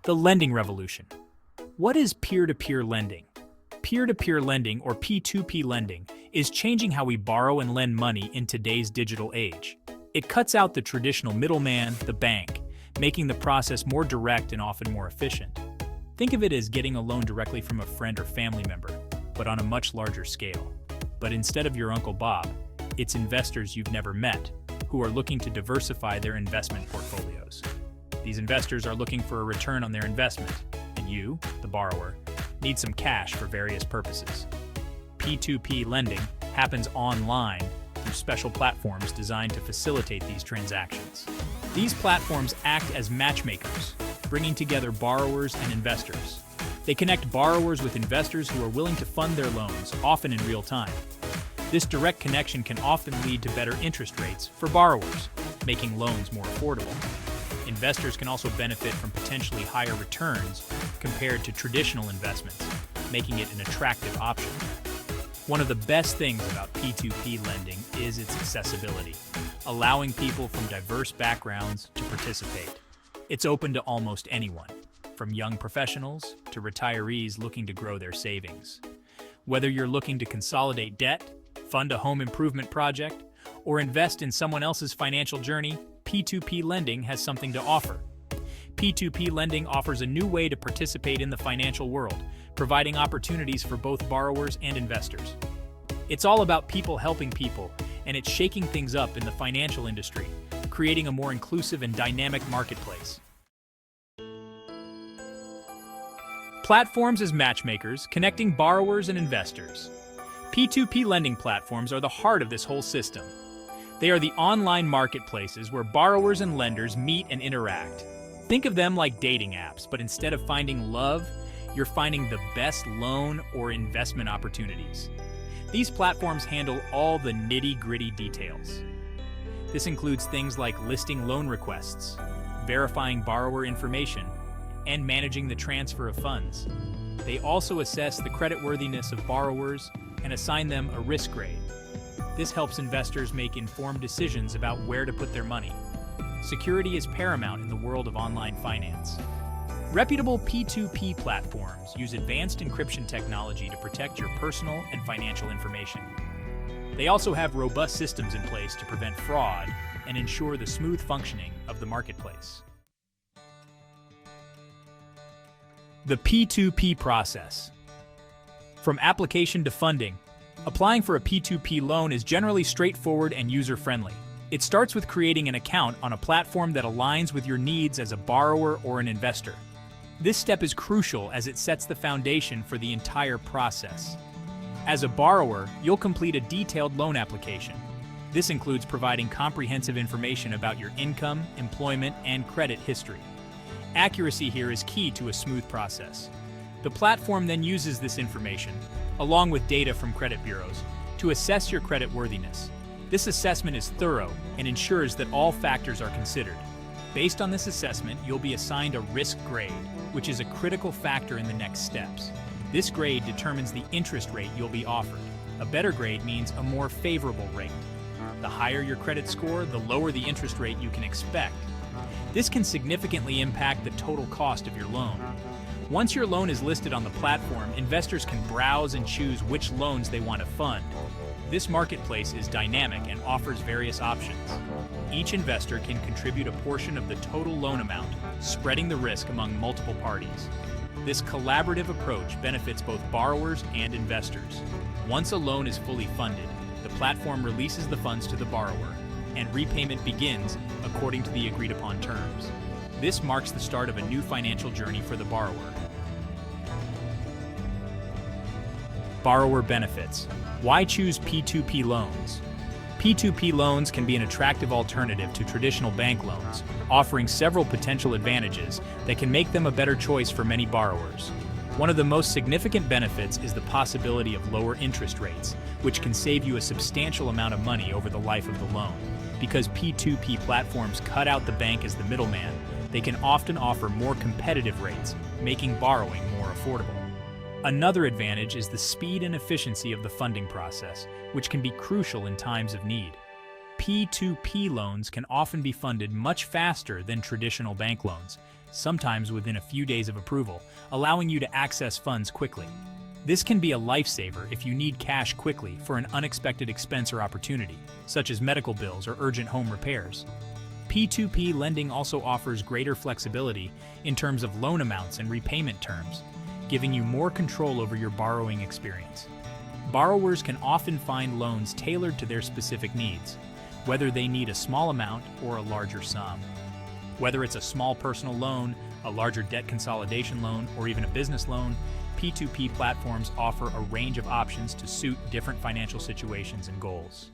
The lending revolution. What is peer-to-peer lending? Peer-to-peer lending, or P2P lending, is changing how we borrow and lend money in today's digital age. It cuts out the traditional middleman, the bank, making the process more direct and often more efficient. Think of it as getting a loan directly from a friend or family member, but on a much larger scale. But instead of your Uncle Bob, it's investors you've never met who are looking to diversify their investment portfolios. These investors are looking for a return on their investment, and you, the borrower, need some cash for various purposes. P2P lending happens online through special platforms designed to facilitate these transactions. These platforms act as matchmakers, bringing together borrowers and investors. They connect borrowers with investors who are willing to fund their loans, often in real time. This direct connection can often lead to better interest rates for borrowers, making loans more affordable. Investors can also benefit from potentially higher returns compared to traditional investments, making it an attractive option. One of the best things about P2P lending is its accessibility, allowing people from diverse backgrounds to participate. It's open to almost anyone, from young professionals to retirees looking to grow their savings. Whether you're looking to consolidate debt, fund a home improvement project, or invest in someone else's financial journey, P2P lending has something to offer. P2P lending offers a new way to participate in the financial world, providing opportunities for both borrowers and investors. It's all about people helping people, and it's shaking things up in the financial industry, creating a more inclusive and dynamic marketplace. Platforms as matchmakers, connecting borrowers and investors. P2P lending platforms are the heart of this whole system. They are the online marketplaces where borrowers and lenders meet and interact. Think of them like dating apps, but instead of finding love, you're finding the best loan or investment opportunities. These platforms handle all the nitty-gritty details. This includes things like listing loan requests, verifying borrower information, and managing the transfer of funds. They also assess the creditworthiness of borrowers and assign them a risk grade. This helps investors make informed decisions about where to put their money. Security is paramount in the world of online finance. Reputable P2P platforms use advanced encryption technology to protect your personal and financial information. They also have robust systems in place to prevent fraud and ensure the smooth functioning of the marketplace. The P2P process. From application to funding, applying for a P2P loan is generally straightforward and user-friendly. It starts with creating an account on a platform that aligns with your needs as a borrower or an investor. This step is crucial as it sets the foundation for the entire process. As a borrower, you'll complete a detailed loan application. This includes providing comprehensive information about your income, employment, and credit history. Accuracy here is key to a smooth process. The platform then uses this information, along with data from credit bureaus, to assess your creditworthiness. This assessment is thorough and ensures that all factors are considered. Based on this assessment, you'll be assigned a risk grade, which is a critical factor in the next steps. This grade determines the interest rate you'll be offered. A better grade means a more favorable rate. The higher your credit score, the lower the interest rate you can expect. This can significantly impact the total cost of your loan. Once your loan is listed on the platform, investors can browse and choose which loans they want to fund. This marketplace is dynamic and offers various options. Each investor can contribute a portion of the total loan amount, spreading the risk among multiple parties. This collaborative approach benefits both borrowers and investors. Once a loan is fully funded, the platform releases the funds to the borrower, and repayment begins according to the agreed-upon terms. This marks the start of a new financial journey for the borrower. Borrower benefits. Why choose P2P loans? P2P loans can be an attractive alternative to traditional bank loans, offering several potential advantages that can make them a better choice for many borrowers. One of the most significant benefits is the possibility of lower interest rates, which can save you a substantial amount of money over the life of the loan. Because P2P platforms cut out the bank as the middleman, they can often offer more competitive rates, making borrowing more affordable. Another advantage is the speed and efficiency of the funding process, which can be crucial in times of need. P2P loans can often be funded much faster than traditional bank loans, sometimes within a few days of approval, allowing you to access funds quickly. This can be a lifesaver if you need cash quickly for an unexpected expense or opportunity, such as medical bills or urgent home repairs. P2P lending also offers greater flexibility in terms of loan amounts and repayment terms, giving you more control over your borrowing experience. Borrowers can often find loans tailored to their specific needs, whether they need a small amount or a larger sum. Whether it's a small personal loan, a larger debt consolidation loan, or even a business loan, P2P platforms offer a range of options to suit different financial situations and goals.